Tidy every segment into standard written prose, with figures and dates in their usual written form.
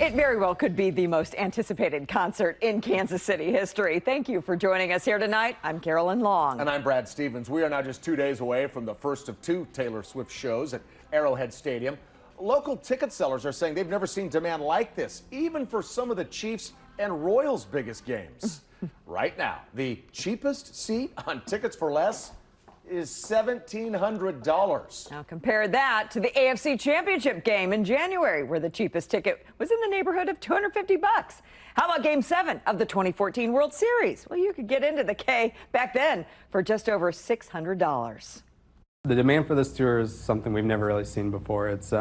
It very well could be the most anticipated concert in Kansas City history. Thank you for joining us here tonight. I'm Carolyn Long. And I'm Brad Stevens. We are now just 2 days away from the first of two Taylor Swift shows at Arrowhead Stadium. Local ticket sellers are saying they've never seen demand like this, even for some of the Chiefs and Royals' biggest games. Right now, the cheapest seat on Tickets for Less is $1,700. Now compare that to the AFC Championship game in January, where the cheapest ticket was in the neighborhood of $250. How about Game 7 of the 2014 World Series? Well, you could get into the K back then for just over $600. The demand for this tour is something we've never really seen before. It's,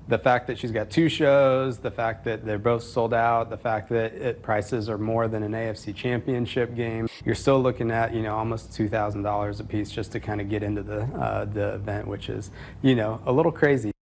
the fact that she's got two shows, the fact that they're both sold out, the fact that prices are more than an AFC Championship game. You're still looking at, almost $2,000 a piece just to kind of get into the event, which is, a little crazy.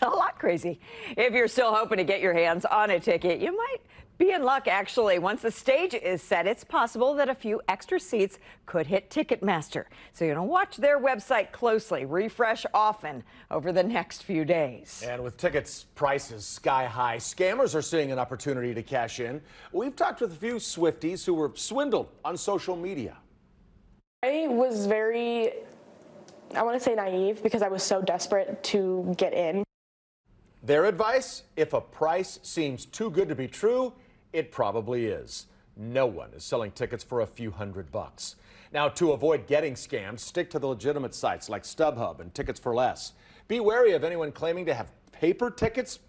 A lot crazy. If you're still hoping to get your hands on a ticket, you might be in luck, actually. Once the stage is set, it's possible that a few extra seats could hit Ticketmaster. So, watch their website closely, refresh often over the next few days. And with tickets prices sky high, scammers are seeing an opportunity to cash in. We've talked with a few Swifties who were swindled on social media. I was very, I want to say naive, because I was so desperate to get in. Their advice: if a price seems too good to be true, it probably is. No one is selling tickets for a few $100. Now, to avoid getting scammed, stick to the legitimate sites like StubHub and Tickets for Less. Be wary of anyone claiming to have paper tickets.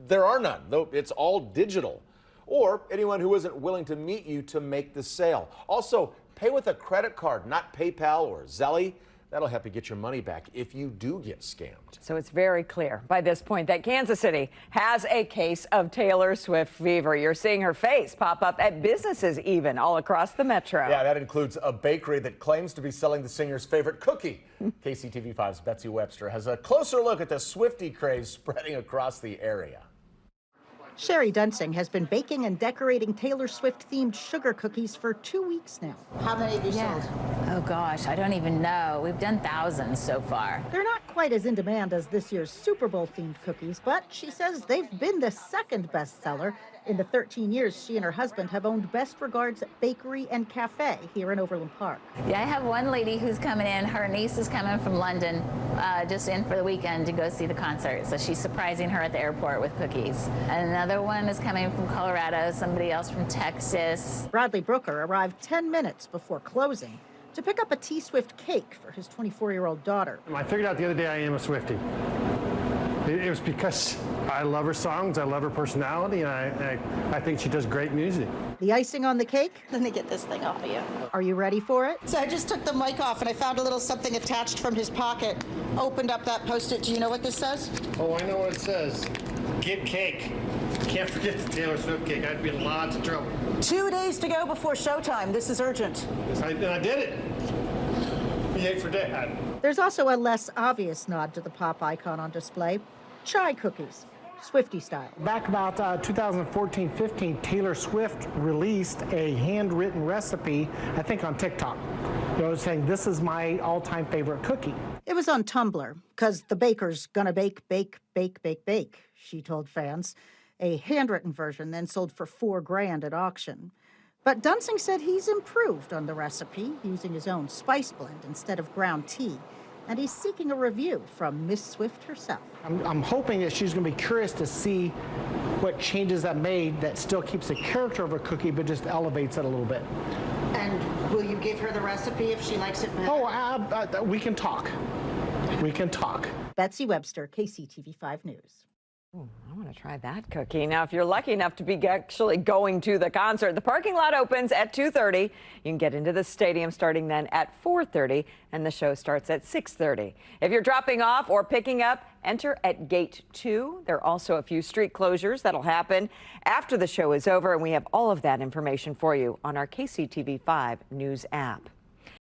There are none, though it's all digital. Or anyone who isn't willing to meet you to make the sale. Also, pay with a credit card, not PayPal or Zelle. That'll help you get your money back if you do get scammed. So it's very clear by this point that Kansas City has a case of Taylor Swift fever. You're seeing her face pop up at businesses even all across the metro. Yeah, that includes a bakery that claims to be selling the singer's favorite cookie. KCTV5's Betsy Webster has a closer look at the Swiftie craze spreading across the area. Sherry Dunsing has been baking and decorating Taylor Swift-themed sugar cookies for 2 weeks now. How many have you sold? Oh gosh, I don't even know. We've done thousands so far. They're not quite as in demand as this year's Super Bowl-themed cookies, but she says they've been the second bestseller in the 13 years she and her husband have owned Best Regards Bakery and Cafe here in Overland Park. Yeah, I have one lady who's coming in. Her niece is coming from London, just in for the weekend to go see the concert. So she's surprising her at the airport with cookies. And another one is coming from Colorado, somebody else from Texas. Bradley Brooker arrived 10 minutes before closing to pick up a T-Swift cake for his 24-year-old daughter. I figured out the other day I am a Swiftie. It was because I love her songs, I love her personality, and I think she does great music. The icing on the cake? Let me get this thing off of you. Are you ready for it? So I just took the mic off and I found a little something attached from his pocket. Opened up that Post-it. Do you know what this says? Oh, I know what it says. Get cake. Can't forget the Taylor Swift cake. I'd be in lots of trouble. 2 days to go before showtime. This is urgent. And I did it. Yay for Dad. There's also a less obvious nod to the pop icon on display. Chai cookies, Swiftie style. Back about 2014-15, Taylor Swift released a handwritten recipe, I think on TikTok, saying this is my all-time favorite cookie. It was on Tumblr, because the baker's gonna bake, she told fans. A handwritten version then sold for $4 grand at auction. But Dunsing said he's improved on the recipe, using his own spice blend instead of ground tea. And he's seeking a review from Miss Swift herself. I'm hoping that she's going to be curious to see what changes that made that still keeps the character of a cookie but just elevates it a little bit. And will you give her the recipe if she likes it better? Oh, we can talk. We can talk. Betsy Webster, KCTV5 News. Ooh, I want to try that cookie. Now, if you're lucky enough to be actually going to the concert, the parking lot opens at 2:30. You can get into the stadium starting then at 4:30, and the show starts at 6:30. If you're dropping off or picking up, enter at gate 2. There are also a few street closures that'll happen after the show is over, and we have all of that information for you on our KCTV5 News app.